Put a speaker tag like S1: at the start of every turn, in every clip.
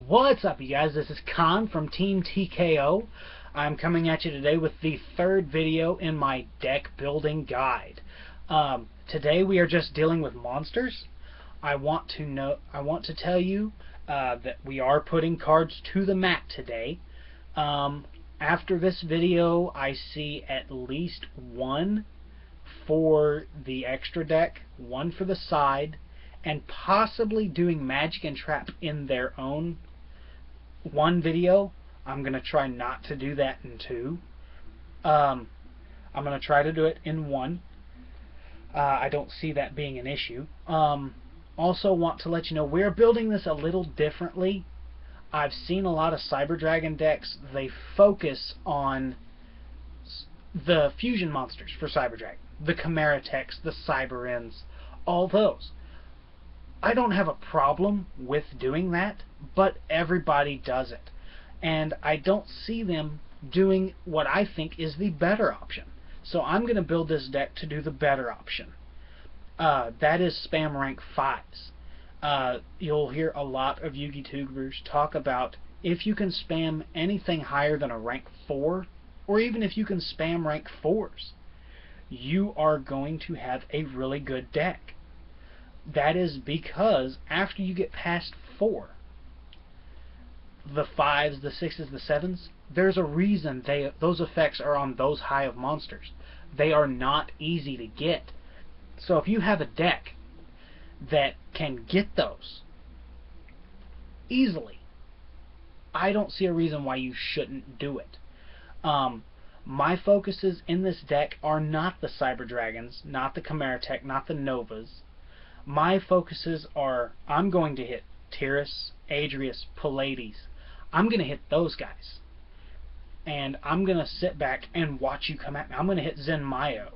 S1: What's up, you guys? This is Khan from Team TKO. I'm coming at you today with the third video in my deck building guide. Today we are just dealing with monsters. I want to tell you that we are putting cards to the mat today. After this video, I see at least one for the extra deck, one for the side, and possibly doing Magic and Trap in their own one video. I'm going to try not to do that in two. I'm going to try to do it in one. I don't see that being an issue. Also want to let you know we're building this a little differently. I've seen a lot of Cyber Dragon decks. They focus on the fusion monsters for Cyber Dragon. The Chimeratechs, the Cyberends, all those. I don't have a problem with doing that, but everybody does it. And I don't see them doing what I think is the better option. So I'm going to build this deck to do the better option. That is spam rank 5s. You'll hear a lot of Yu-Gi tubers talk about if you can spam anything higher than a rank 4, or even if you can spam rank 4s, you are going to have a really good deck. That is because after you get past 4, the 5s, the 6s, the 7s, there's a reason those effects are on those high of monsters. They are not easy to get. So if you have a deck that can get those easily, I don't see a reason why you shouldn't do it. My focuses in this deck are not the Cyber Dragons, not the Chimeratech, not the Novas. My focuses are, I'm going to hit Tiras, Adrius, Pallades. I'm going to hit those guys. And I'm going to sit back and watch you come at me. I'm going to hit Zenmayo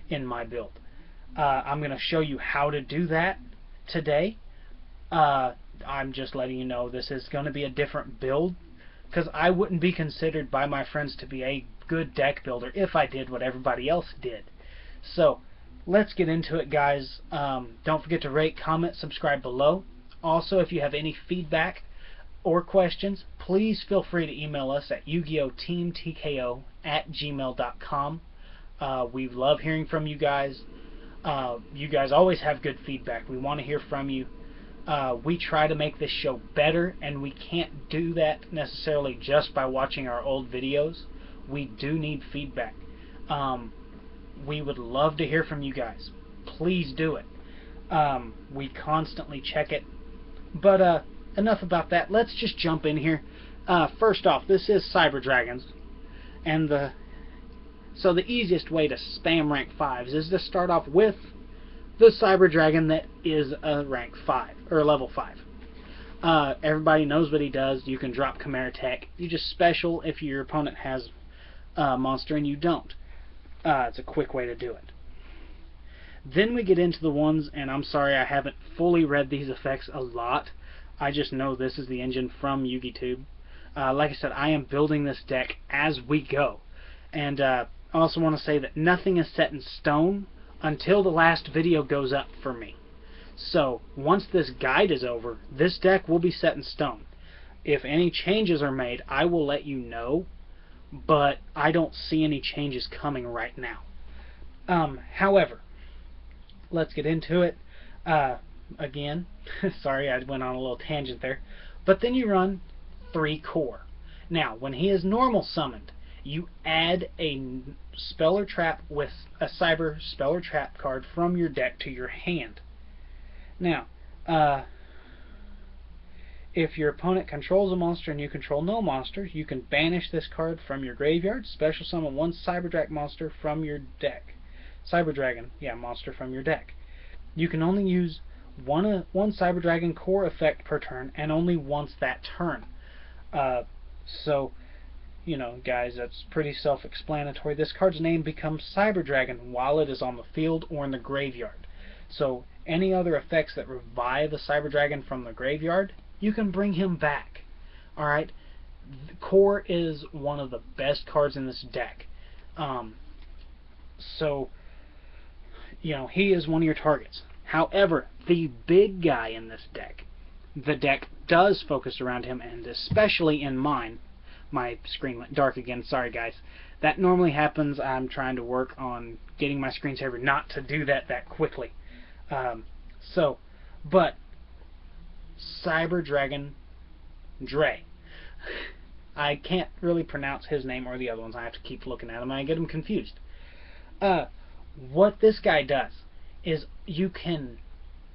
S1: in my build. I'm going to show you how to do that today. I'm just letting you know this is going to be a different build, because I wouldn't be considered by my friends to be a good deck builder if I did what everybody else did. So, let's get into it, guys. Don't forget to rate, comment, subscribe below. Also, if you have any feedback or questions, please feel free to email us at yugiOhteamTKO@gmail.com. We love hearing from you guys. You guys always have good feedback. We want to hear from you. We try to make this show better, and we can't do that necessarily just by watching our old videos. We do need feedback. We would love to hear from you guys. Please do it. We constantly check it. But enough about that. Let's just jump in here. First off, this is Cyber Dragons, and so the easiest way to spam rank 5s is to start off with the Cyber Dragon that is a rank 5 or a level 5. Everybody knows what he does. You can drop Chimeratech. You just special if your opponent has a monster and you don't. It's a quick way to do it. Then we get into the ones, and I'm sorry I haven't fully read these effects a lot. I just know this is the engine from YugiTube. Like I said, I am building this deck as we go. And I also want to say that nothing is set in stone until the last video goes up for me. So once this guide is over, this deck will be set in stone. If any changes are made, I will let you know. But I don't see any changes coming right now. However, let's get into it. Again, sorry I went on a little tangent there. But then you run 3 core. Now, when he is normal summoned, you add a Speller Trap with a Cyber Speller Trap card from your deck to your hand. Now, if your opponent controls a monster and you control no monsters, you can banish this card from your graveyard, special summon one Cyber Dragon monster from your deck. Cyber Dragon, yeah, monster from your deck. You can only use one Cyber Dragon core effect per turn, and only once that turn. So, you know, guys, that's pretty self-explanatory. This card's name becomes Cyber Dragon while it is on the field or in the graveyard. So, any other effects that revive a Cyber Dragon from the graveyard, you can bring him back. Alright? Core is one of the best cards in this deck. So, you know, he is one of your targets. However, the big guy in this deck the deck does focus around him, and especially in mine. My screen went dark again, sorry guys. That normally happens. I'm trying to work on getting my screensaver not to do that quickly. But Cyber Dragon Dre. I can't really pronounce his name or the other ones. I have to keep looking at them. I get them confused. What this guy does is you can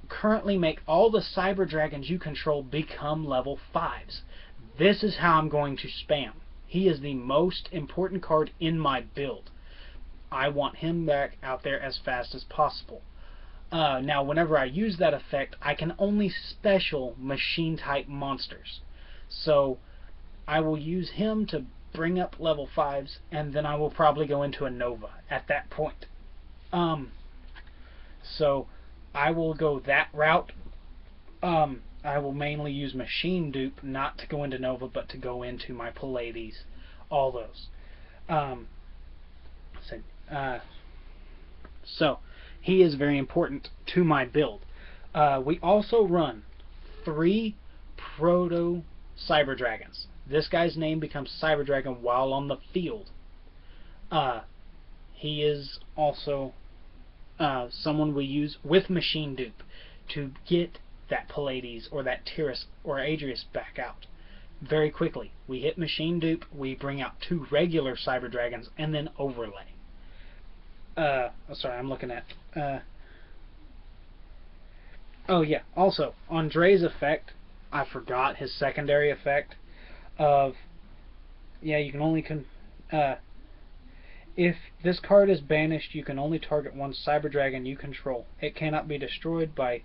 S1: currently make all the Cyber Dragons you control become level 5s. This is how I'm going to spam. He is the most important card in my build. I want him back out there as fast as possible. Now, whenever I use that effect, I can only special machine-type monsters. So, I will use him to bring up level 5s, and then I will probably go into a Nova at that point. So, I will go that route. I will mainly use Machine Dupe, not to go into Nova, but to go into my Pallades, all those. So, he is very important to my build. We also run 3 Proto Cyber Dragons. This guy's name becomes Cyber Dragon while on the field. He is also someone we use with Machine Dupe to get that Pallades or that Tiras or Adrius back out very quickly. We hit Machine Dupe, we bring out 2 regular Cyber Dragons, and then overlay. Sorry, I'm looking at... oh yeah, also, on Dre's effect, I forgot his secondary effect of... Yeah, you can only... if this card is banished, you can only target one Cyber Dragon you control. It cannot be destroyed by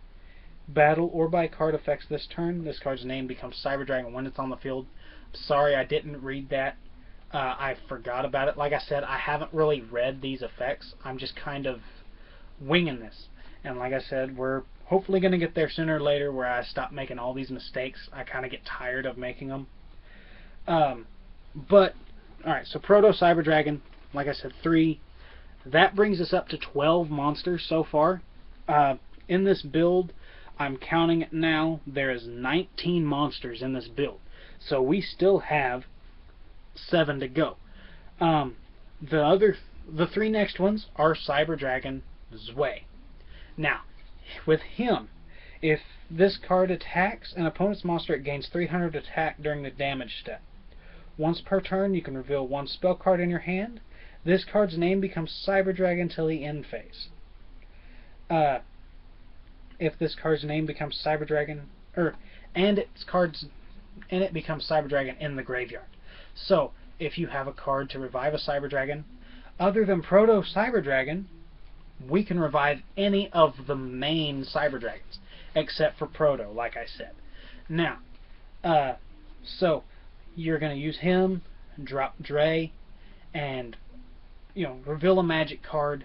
S1: battle or by card effects this turn. This card's name becomes Cyber Dragon when it's on the field. Sorry, I didn't read that. I forgot about it. Like I said, I haven't really read these effects. I'm just kind of winging this. And like I said, we're hopefully going to get there sooner or later where I stop making all these mistakes. I kind of get tired of making them. But, alright, so Proto Cyber Dragon, like I said, 3. That brings us up to 12 monsters so far. In this build, I'm counting it now, there is 19 monsters in this build. So we still have 7 to go. The 3 next ones are Cyber Dragon Zwei. Now, with him, if this card attacks an opponent's monster, it gains 300 attack during the damage step. Once per turn, you can reveal 1 spell card in your hand. This card's name becomes Cyber Dragon till the end phase. If this card's name becomes Cyber Dragon, and it becomes Cyber Dragon in the graveyard. So, if you have a card to revive a Cyber Dragon, other than Proto Cyber Dragon, we can revive any of the main Cyber Dragons, except for Proto, like I said. Now, so, you're going to use him, drop Dre, and, reveal a magic card,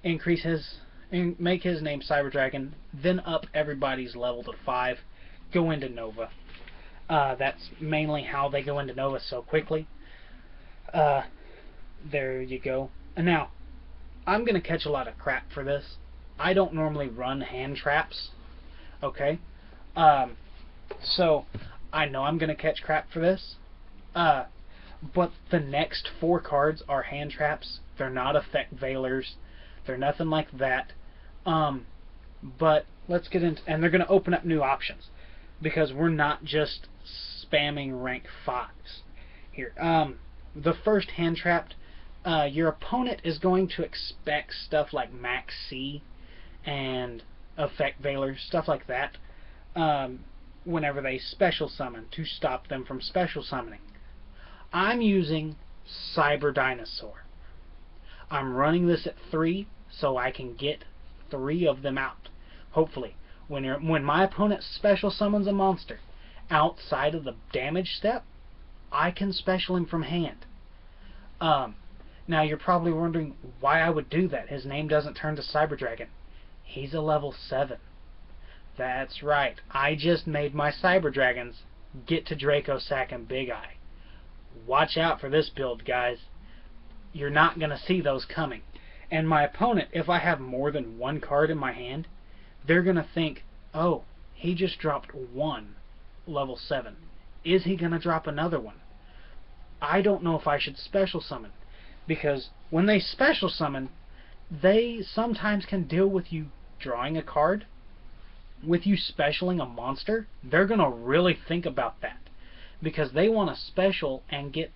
S1: make his name Cyber Dragon, then up everybody's level to 5, go into Nova. That's mainly how they go into Nova so quickly. There you go. And now, I'm going to catch a lot of crap for this. I don't normally run hand traps. Okay? So, I know I'm going to catch crap for this. But the next 4 cards are hand traps. They're not effect veilers. They're nothing like that. But let's get into... And they're going to open up new options. Because we're not just spamming rank 5s. Here. The first hand trapped, your opponent is going to expect stuff like Max C and effect veilers, stuff like that, whenever they special summon to stop them from special summoning. I'm using Cyber Dinosaur. I'm running this at 3 so I can get 3 of them out. Hopefully. When my opponent special summons a monster outside of the damage step, I can special him from hand. Now you're probably wondering why I would do that. His name doesn't turn to Cyber Dragon. He's a level 7. That's right. I just made my Cyber Dragons get to Draco Sack and Big Eye. Watch out for this build, guys. You're not going to see those coming. And my opponent, if I have more than 1 card in my hand, they're going to think, oh, He just dropped one level 7. Is he going to drop another one? I don't know if I should special summon, because when they special summon, they sometimes can deal with you drawing a card, with you specialing a monster. They're going to really think about that, because they want to special and get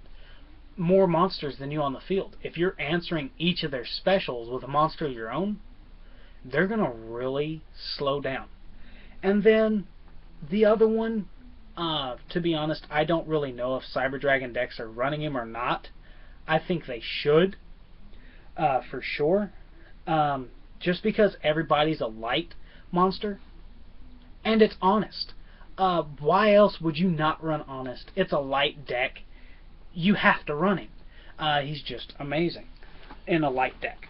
S1: more monsters than you on the field. If you're answering each of their specials with a monster of your own, they're going to really slow down. And then the other one, to be honest, I don't really know if Cyber Dragon decks are running him or not. I think they should, for sure. Just because everybody's a light monster, and it's Honest. Why else would you not run Honest? It's a light deck. You have to run him. He's just amazing in a light deck.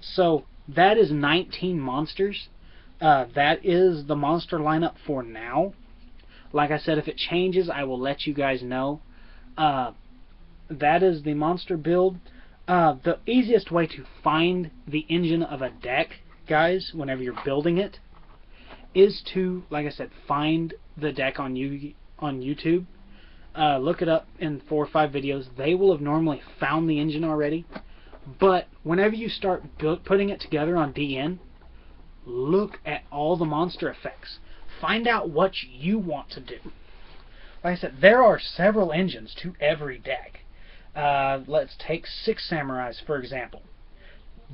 S1: So that is 19 monsters. That is the monster lineup for now. Like I said, if it changes, I will let you guys know. That is the monster build. The easiest way to find the engine of a deck, guys, whenever you're building it, is to, like I said, find the deck on YouTube. Look it up in 4 or 5 videos. They will have normally found the engine already. But whenever you start putting it together on DN, look at all the monster effects. Find out what you want to do. Like I said, there are several engines to every deck. Let's take Six Samurais, for example.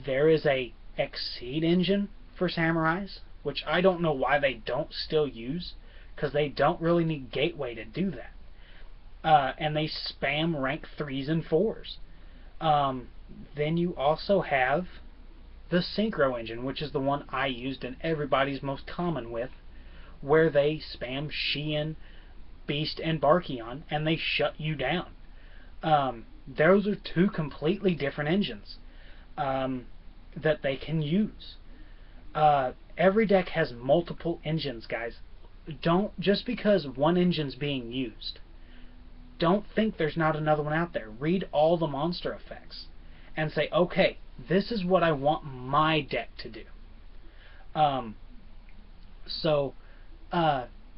S1: There is a Exceed engine for Samurais, which I don't know why they don't still use, because they don't really need Gateway to do that. And they spam rank 3s and 4s. Then you also have the Synchro engine, which is the one I used and everybody's most common with, where they spam Xian, Beast, and Barkion, and they shut you down. Those are 2 completely different engines that they can use. Every deck has multiple engines, guys. Don't, just because one engine's being used, don't think there's not another one out there. Read all the monster effects and say, okay, this is what I want my deck to do.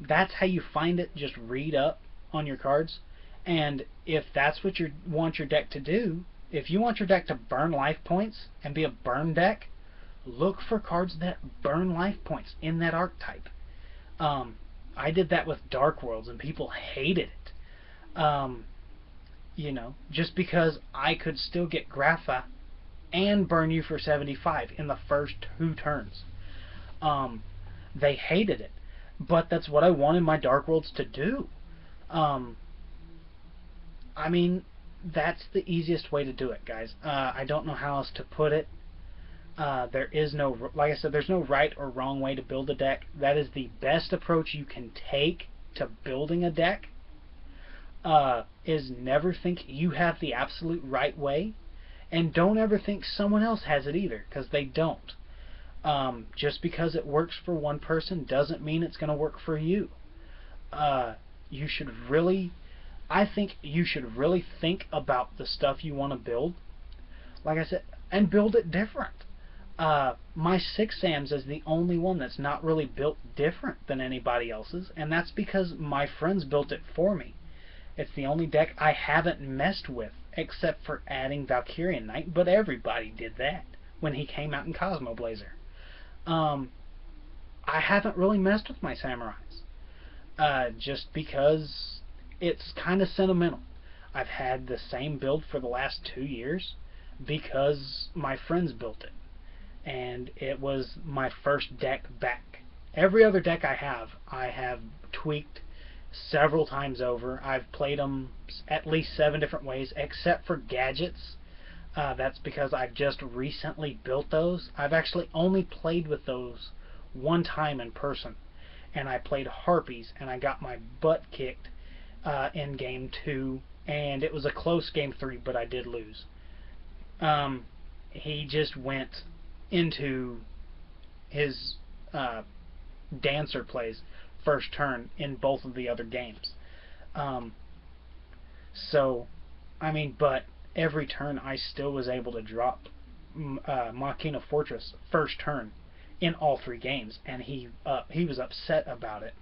S1: That's how you find it. Just read up on your cards, and if that's what you want your deck to do, if you want your deck to burn life points and be a burn deck, look for cards that burn life points in that archetype. I did that with Dark Worlds, and people hated it. You know, just because I could still get Grapha and burn you for 75 in the first 2 turns. They hated it, but that's what I wanted my Dark Worlds to do. I mean, that's the easiest way to do it, guys. I don't know how else to put it. There is no, like I said, there's no right or wrong way to build a deck. That is the best approach you can take to building a deck. Is never think you have the absolute right way, and don't ever think someone else has it either, because they don't. Just because it works for one person doesn't mean it's going to work for you. You should really, I think you should really think about the stuff you want to build, like I said, and build it different. My Six Sams is the only one that's not really built different than anybody else's, and that's because my friends built it for me. It's the only deck I haven't messed with, except for adding Valkyrian Knight, but everybody did that when he came out in Cosmo Blazer. I haven't really messed with my Samurais, just because it's kind of sentimental. I've had the same build for the last 2 years because my friends built it, and it was my first deck back. Every other deck I have tweaked several times over. I've played them at least 7 different ways, except for gadgets. That's because I've just recently built those. I've actually only played with those 1 time in person, and I played Harpies, and I got my butt kicked in game 2, and it was a close game 3, but I did lose. He just went into his dancer plays first turn in both of the other games. So, I mean, but every turn I still was able to drop Machina Fortress first turn in all 3 games, and he was upset about it.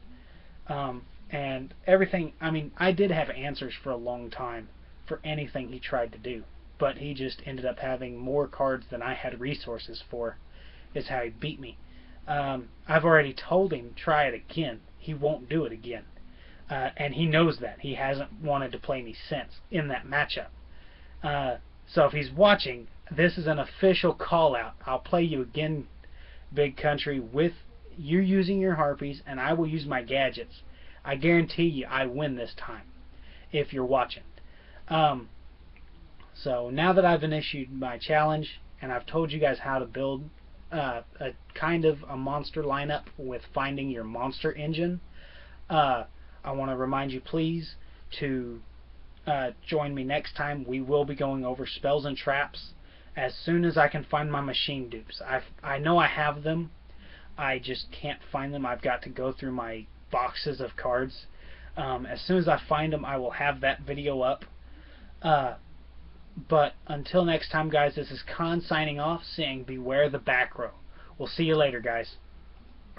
S1: And everything, I mean, I did have answers for a long time for anything he tried to do, but he just ended up having more cards than I had resources for, is how he beat me. I've already told him, try it again. He won't do it again. And he knows that. He hasn't wanted to play me since in that matchup. So if he's watching, this is an official call-out. I'll play you again, Big Country, with you using your Harpies, and I will use my gadgets. I guarantee you I win this time, if you're watching. So now that I've initiated my challenge, and I've told you guys how to build a kind of a monster lineup with finding your monster engine, I want to remind you, please, to join me next time. We will be going over spells and traps as soon as I can find my machine dupes. I know I have them. I just can't find them. I've got to go through my boxes of cards. As soon as I find them, I will have that video up. But until next time, guys, this is Khan signing off, saying beware the back row. We'll see you later, guys.